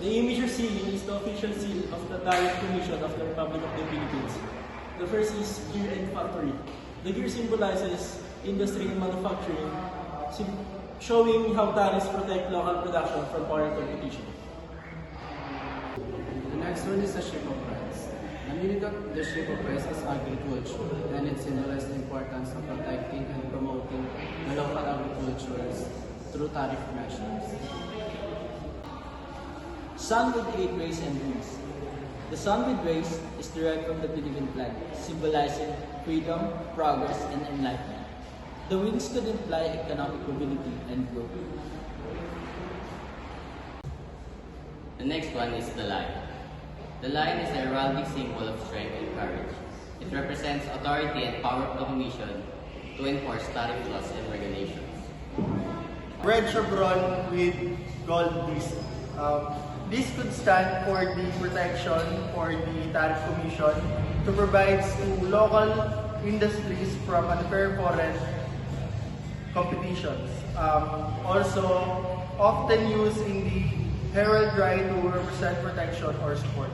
The image you're seeing is the official seal of the Tariff Commission of the Republic of the Philippines. The first is gear and factory. The gear symbolizes industry and manufacturing, showing how tariffs protect local production from foreign competition. The next one is the ship of rights. The meaning of the ship of rights is agriculture, and it symbolizes the importance of protecting and promoting the local agricultures through tariff measures. Sun with 8 rays and wings. The sun with rays is derived from the Philippine flag, symbolizing freedom, progress, and enlightenment. The wings could imply economic mobility and growth. The next one is the lion. The lion is a heraldic symbol of strength and courage. It represents authority and power of the Commission to enforce tariff laws and regulations. Red chevron with gold disc. This could stand for the protection for the Tariff Commission to provide to local industries from unfair foreign competitions. Also, often used in the heraldry to represent protection or support.